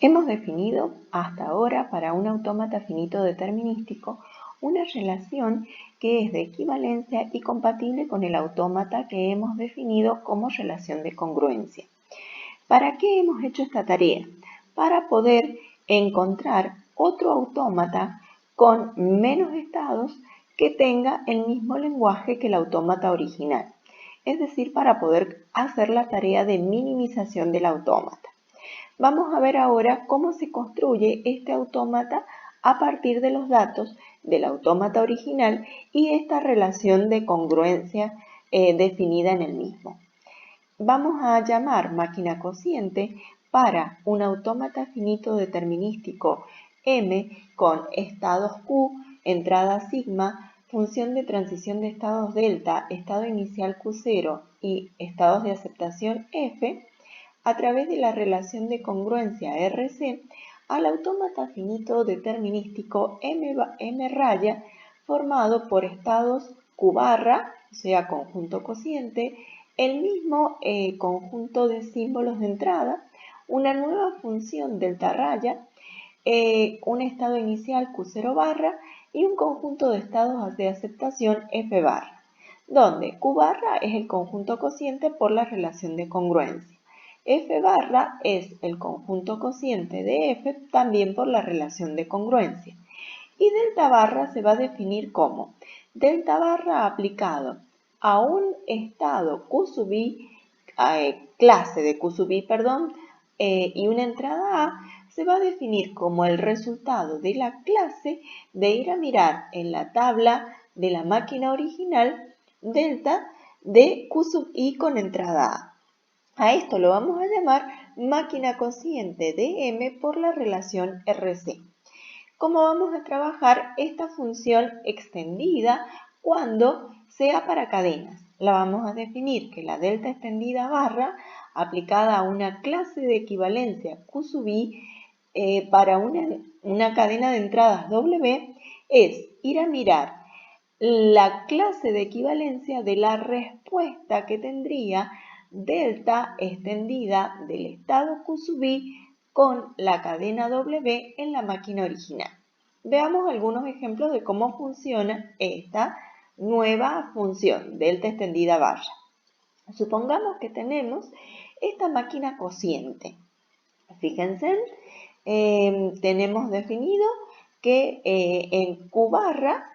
Hemos definido hasta ahora para un autómata finito determinístico una relación que es de equivalencia y compatible con el autómata que hemos definido como relación de congruencia. ¿Para qué hemos hecho esta tarea? Para poder encontrar otro autómata con menos estados que tenga el mismo lenguaje que el autómata original, es decir, para poder hacer la tarea de minimización del autómata. Vamos a ver ahora cómo se construye este autómata a partir de los datos del autómata original y esta relación de congruencia definida en el mismo. Vamos a llamar máquina cociente para un autómata finito determinístico M con estados Q, entrada sigma, función de transición de estados delta, estado inicial Q0 y estados de aceptación F, a través de la relación de congruencia RC al autómata finito determinístico M raya formado por estados Q barra, o sea, conjunto cociente, el mismo conjunto de símbolos de entrada, una nueva función delta raya, un estado inicial Q0 barra y un conjunto de estados de aceptación F barra, donde Q barra es el conjunto cociente por la relación de congruencia. F barra es el conjunto cociente de F también por la relación de congruencia. Y delta barra se va a definir como delta barra aplicado a un estado Q sub i, clase de Q sub i, y una entrada A, se va a definir como el resultado de la clase de ir a mirar en la tabla de la máquina original delta de Q sub i con entrada A. A esto lo vamos a llamar máquina cociente de M por la relación RC. ¿Cómo vamos a trabajar esta función extendida cuando sea para cadenas? La vamos a definir que la delta extendida barra aplicada a una clase de equivalencia Q sub i para una cadena de entradas W es ir a mirar la clase de equivalencia de la respuesta que tendría delta extendida del estado Q sub i con la cadena W en la máquina original. Veamos algunos ejemplos de cómo funciona esta nueva función, delta extendida barra. Supongamos que tenemos esta máquina cociente. Fíjense, tenemos definido que en Q barra,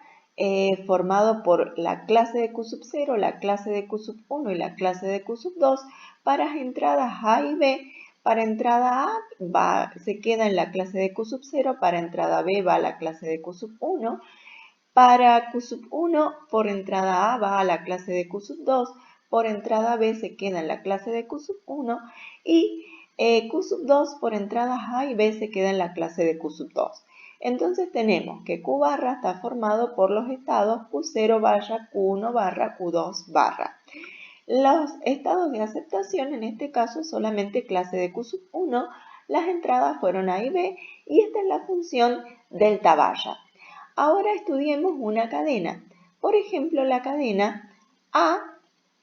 formado por la clase de Q sub 0, la clase de Q sub 1 y la clase de Q sub 2, para entradas A y B, para entrada A se queda en la clase de Q sub 0, para entrada B va a la clase de Q sub 1, para Q sub 1 por entrada A va a la clase de Q sub 2, por entrada B se queda en la clase de Q sub 1 y Q sub 2 por entradas A y B se queda en la clase de Q sub 2. Entonces tenemos que Q barra está formado por los estados Q0 barra, Q1 barra, Q2 barra. Los estados de aceptación, en este caso solamente clase de Q sub 1, las entradas fueron A y B y esta es la función delta barra. Ahora estudiemos una cadena, por ejemplo la cadena A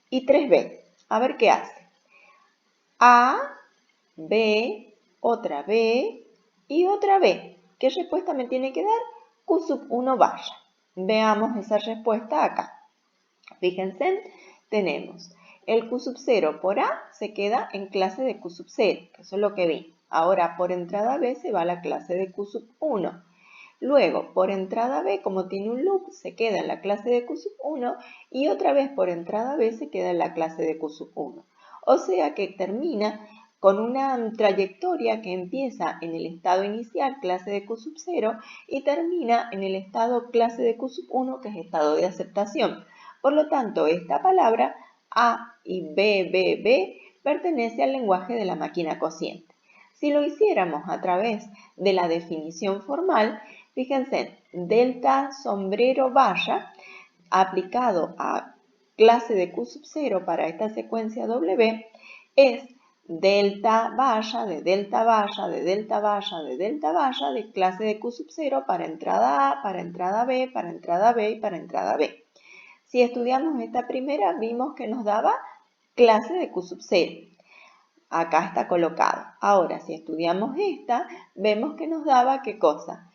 y 3B. A ver qué hace. A, B, otra B y otra B. ¿Qué respuesta me tiene que dar? Q sub 1 barra. Veamos esa respuesta acá. Fíjense, tenemos el Q sub 0 por A se queda en clase de Q sub 0, que eso es lo que vi. Ahora por entrada B se va a la clase de Q sub 1. Luego, por entrada B, como tiene un loop, se queda en la clase de Q sub 1 y otra vez por entrada B se queda en la clase de Q sub 1. O sea que termina con una trayectoria que empieza en el estado inicial, clase de Q sub 0, y termina en el estado clase de Q sub 1, que es estado de aceptación. Por lo tanto, esta palabra A y B, pertenece al lenguaje de la máquina cociente. Si lo hiciéramos a través de la definición formal, fíjense, delta sombrero barra aplicado a clase de Q sub 0 para esta secuencia W es delta barra de delta barra de delta barra de delta barra de clase de Q sub 0 para entrada A, para entrada B, para entrada B y para entrada B. Si estudiamos esta primera, vimos que nos daba clase de Q sub 0. Acá está colocado. Ahora, si estudiamos esta, vemos que nos daba ¿qué cosa?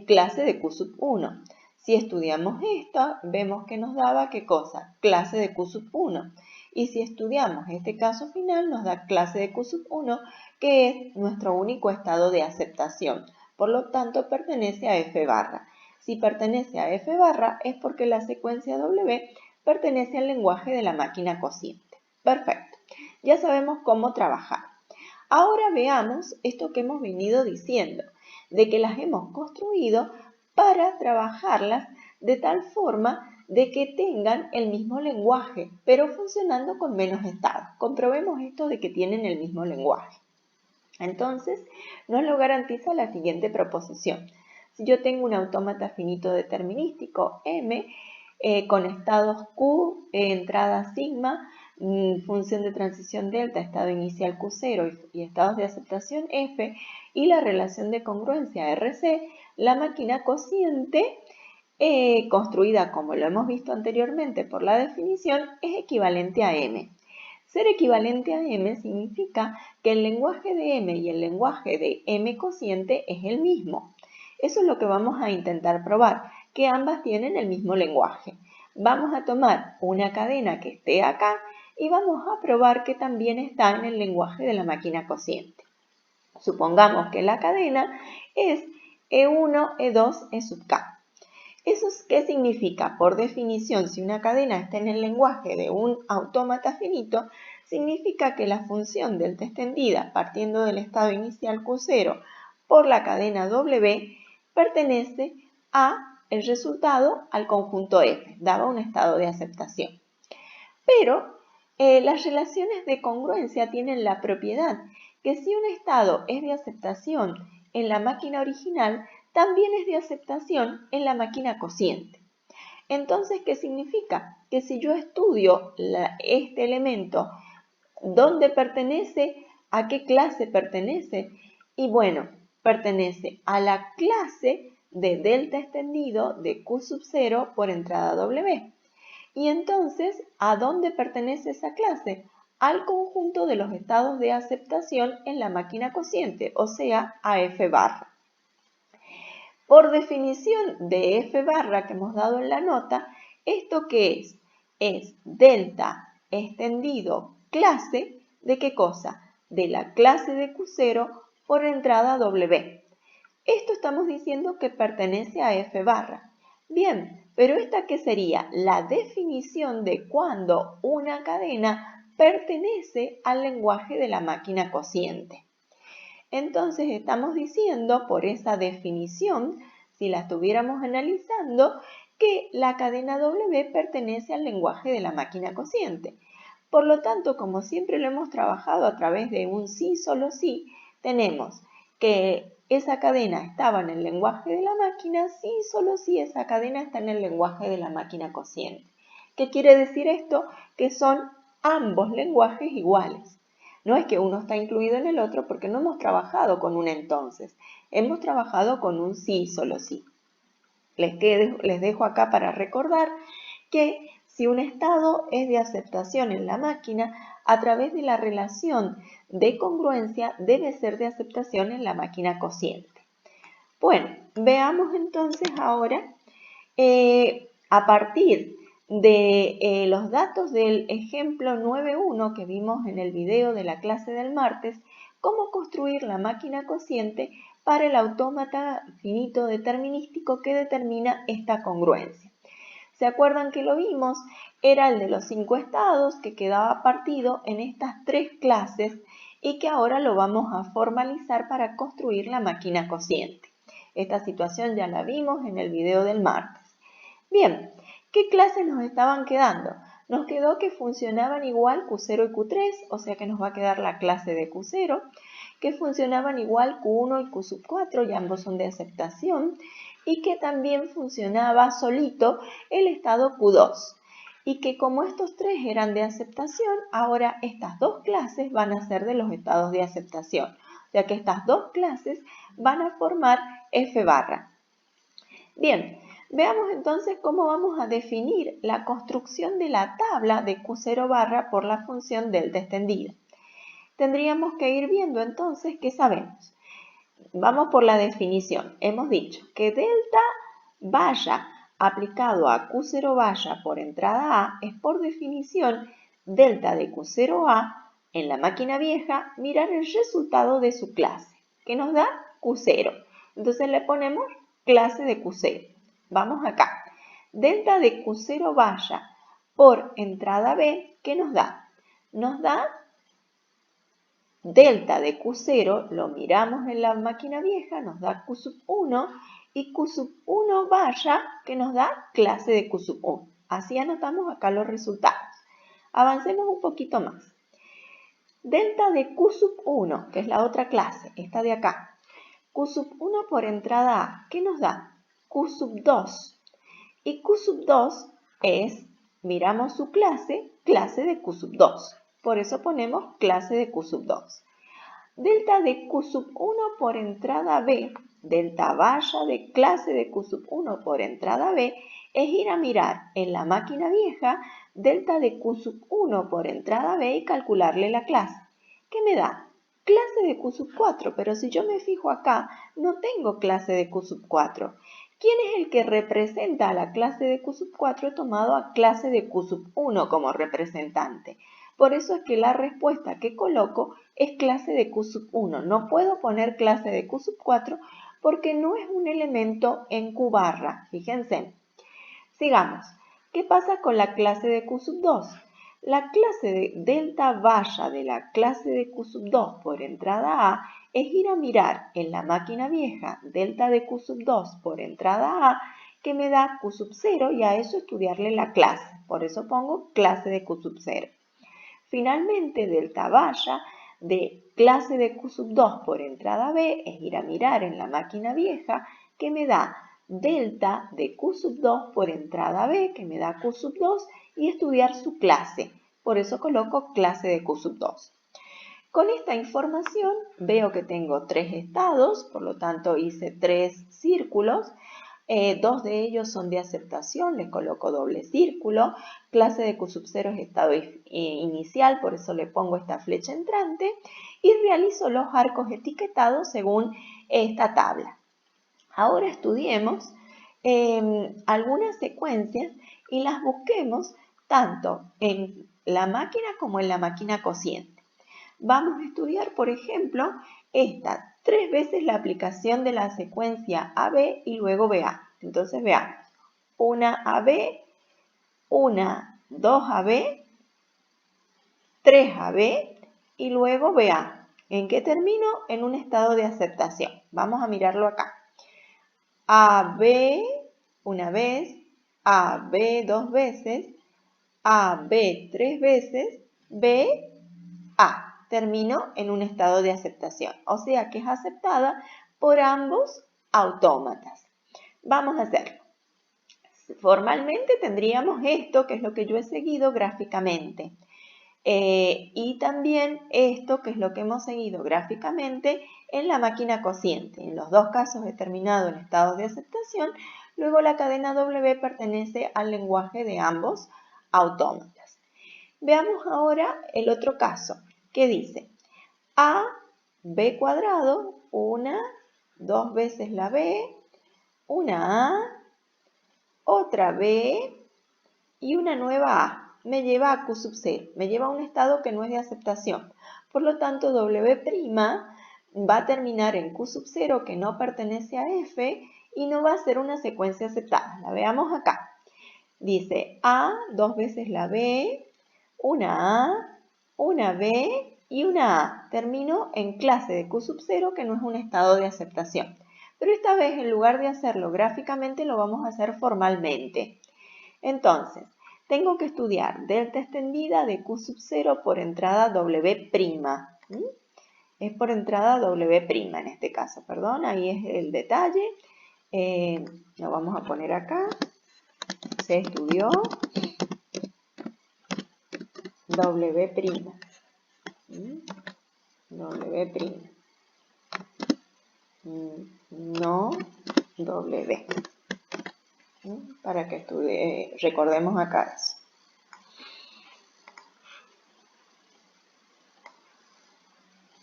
Clase de Q sub 1. Si estudiamos esta, vemos que nos daba ¿qué cosa? Clase de Q sub 1. Y si estudiamos este caso final, nos da clase de Q sub 1, que es nuestro único estado de aceptación. Por lo tanto, pertenece a F barra. Si pertenece a F barra, es porque la secuencia W pertenece al lenguaje de la máquina cociente. Perfecto. Ya sabemos cómo trabajar. Ahora veamos esto que hemos venido diciendo, de que las hemos construido para trabajarlas de tal forma de que tengan el mismo lenguaje, pero funcionando con menos estados. Comprobemos esto de que tienen el mismo lenguaje. Entonces, nos lo garantiza la siguiente proposición. Si yo tengo un autómata finito determinístico M, con estados Q, entrada sigma, función de transición delta, estado inicial Q0 y estados de aceptación F, y la relación de congruencia RC, la máquina cociente, construida como lo hemos visto anteriormente por la definición, es equivalente a M. Ser equivalente a M significa que el lenguaje de M y el lenguaje de M cociente es el mismo. Eso es lo que vamos a intentar probar, que ambas tienen el mismo lenguaje. Vamos a tomar una cadena que esté acá y vamos a probar que también está en el lenguaje de la máquina cociente. Supongamos que la cadena es E1, E2, E sub K. ¿Eso qué significa? Por definición, si una cadena está en el lenguaje de un autómata finito, significa que la función delta extendida partiendo del estado inicial Q0 por la cadena W pertenece a el resultado al conjunto F, daba un estado de aceptación. Pero las relaciones de congruencia tienen la propiedad que si un estado es de aceptación en la máquina original, también es de aceptación en la máquina cociente. Entonces, ¿qué significa? Que si yo estudio este elemento, ¿dónde pertenece? ¿A qué clase pertenece? Y bueno, pertenece a la clase de delta extendido de Q sub 0 por entrada W. Y entonces, ¿a dónde pertenece esa clase? Al conjunto de los estados de aceptación en la máquina cociente, o sea, a F barra. Por definición de F barra que hemos dado en la nota, ¿esto qué es? Es delta extendido clase, ¿de qué cosa? De la clase de Q0 por entrada W. Esto estamos diciendo que pertenece a F barra. Bien, pero ¿esta qué sería? La definición de cuando una cadena pertenece al lenguaje de la máquina cociente. Entonces estamos diciendo, por esa definición, si la estuviéramos analizando, que la cadena W pertenece al lenguaje de la máquina cociente. Por lo tanto, como siempre lo hemos trabajado a través de un sí, solo sí, tenemos que esa cadena estaba en el lenguaje de la máquina, sí, solo sí, esa cadena está en el lenguaje de la máquina cociente. ¿Qué quiere decir esto? Que son ambos lenguajes iguales. No es que uno está incluido en el otro porque no hemos trabajado con un entonces. Hemos trabajado con un sí, solo sí. Les dejo acá para recordar que si un estado es de aceptación en la máquina, a través de la relación de congruencia debe ser de aceptación en la máquina cociente. Bueno, veamos entonces ahora a partir de los datos del ejemplo 9.1 que vimos en el video de la clase del martes, cómo construir la máquina cociente para el autómata finito determinístico que determina esta congruencia. ¿Se acuerdan que lo vimos? Era el de los 5 estados que quedaba partido en estas 3 clases y que ahora lo vamos a formalizar para construir la máquina cociente. Esta situación ya la vimos en el video del martes. Bien, ¿qué clases nos estaban quedando? Nos quedó que funcionaban igual Q0 y Q3, o sea que nos va a quedar la clase de Q0, que funcionaban igual Q1 y Q sub 4, y ambos son de aceptación, y que también funcionaba solito el estado Q2. Y que como estos 3 eran de aceptación, ahora estas 2 clases van a ser de los estados de aceptación. O sea que estas 2 clases van a formar F barra. Bien, veamos entonces cómo vamos a definir la construcción de la tabla de Q0 barra por la función delta extendida. tendríamos que ir viendo entonces qué sabemos. Vamos por la definición. Hemos dicho que delta valla aplicado a Q0 valla por entrada A es por definición delta de Q0A en la máquina vieja mirar el resultado de su clase, que nos da Q0. Entonces le ponemos clase de Q0. Vamos acá. Delta de Q0 valla por entrada B, ¿qué nos da? Nos da delta de Q0, lo miramos en la máquina vieja, nos da Q sub 1 y Q sub 1 valla que nos da clase de Q sub 1. Así anotamos acá los resultados. Avancemos un poquito más. Delta de Q sub 1, que es la otra clase, esta de acá. Q sub 1 por entrada A, ¿qué nos da? Q sub 2. Y Q sub 2 es, miramos su clase, clase de Q sub 2. Por eso ponemos clase de Q sub 2. Delta de Q sub 1 por entrada B, delta valla de clase de Q sub 1 por entrada B, es ir a mirar en la máquina vieja delta de Q sub 1 por entrada B y calcularle la clase. ¿Qué me da? Clase de Q sub 4, pero si yo me fijo acá, no tengo clase de Q sub 4. ¿Quién es el que representa a la clase de Q sub 4? He tomado a clase de Q sub 1 como representante. Por eso es que la respuesta que coloco es clase de Q sub 1. No puedo poner clase de Q sub 4 porque no es un elemento en Q barra. Fíjense. Sigamos. ¿Qué pasa con la clase de Q sub 2? La clase de delta valla de la clase de Q sub 2 por entrada A es ir a mirar en la máquina vieja delta de Q sub 2 por entrada A que me da Q sub 0 y a eso estudiarle la clase. Por eso pongo clase de Q sub 0. Finalmente, delta valla de clase de Q sub 2 por entrada B es ir a mirar en la máquina vieja que me da delta de Q sub 2 por entrada B, que me da Q sub 2, y estudiar su clase. Por eso coloco clase de Q sub 2. Con esta información veo que tengo 3 estados, por lo tanto hice 3 círculos. 2 de ellos son de aceptación, les coloco doble círculo. Clase de Q sub 0 es estado inicial, por eso le pongo esta flecha entrante. Y realizo los arcos etiquetados según esta tabla. Ahora estudiemos algunas secuencias y las busquemos tanto en la máquina como en la máquina cociente. Vamos a estudiar, por ejemplo, esta 3 veces la aplicación de la secuencia AB y luego BA. Entonces veamos, una AB, una 2AB, 3AB y luego BA. ¿En qué termino? En un estado de aceptación. Vamos a mirarlo acá. AB una vez, AB 2 veces, AB 3 veces, BA. Termino en un estado de aceptación, o sea que es aceptada por ambos autómatas. Vamos a hacerlo. Formalmente tendríamos esto, que es lo que yo he seguido gráficamente. Y también esto, que es lo que hemos seguido gráficamente en la máquina cociente. En los dos casos he terminado en estados de aceptación. Luego la cadena W pertenece al lenguaje de ambos autómatas. Veamos ahora el otro caso, que dice A, B cuadrado, una, 2 veces la B, una A, otra B y una nueva A. Me lleva a Q sub 0, me lleva a un estado que no es de aceptación. Por lo tanto, W' va a terminar en Q sub 0, que no pertenece a F, y no va a ser una secuencia aceptada. La veamos acá. Dice A, 2 veces la B, una A, una B y una A. Termino en clase de Q sub 0, que no es un estado de aceptación. Pero esta vez, en lugar de hacerlo gráficamente, lo vamos a hacer formalmente. Entonces, tengo que estudiar delta extendida de Q sub 0 por entrada W'. Es por entrada W' en este caso, perdón, ahí es el detalle. Lo vamos a poner acá. Se estudió W'. W'. No W. Para que recordemos acá eso.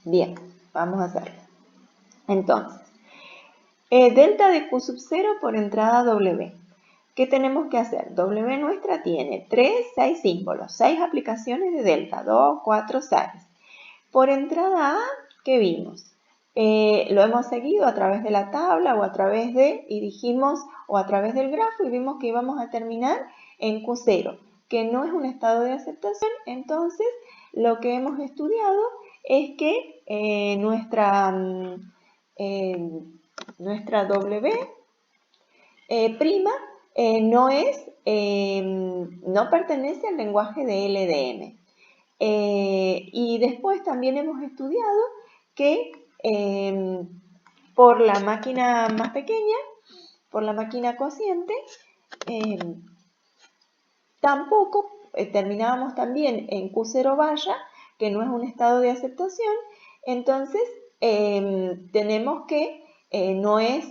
Bien, vamos a hacerlo. Entonces, delta de Q sub 0 por entrada W. ¿Qué tenemos que hacer? W nuestra tiene 6 símbolos, 6 aplicaciones de delta, 2, 4, 6. Por entrada A, ¿qué vimos? Lo hemos seguido a través de la tabla o a través o a través del grafo y vimos que íbamos a terminar en Q0, que no es un estado de aceptación. Entonces, lo que hemos estudiado es que nuestra W prima no pertenece al lenguaje de LDM. Y después también hemos estudiado que por la máquina más pequeña, por la máquina cociente, tampoco terminábamos también en Q0 valla, que no es un estado de aceptación. Entonces tenemos que no es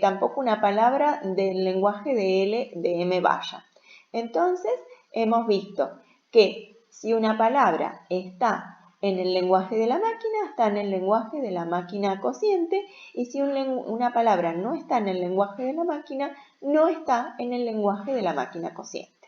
tampoco una palabra del lenguaje de LDM valla. Entonces hemos visto que si una palabra está en el lenguaje de la máquina, está en el lenguaje de la máquina cociente, y si una palabra no está en el lenguaje de la máquina, no está en el lenguaje de la máquina cociente.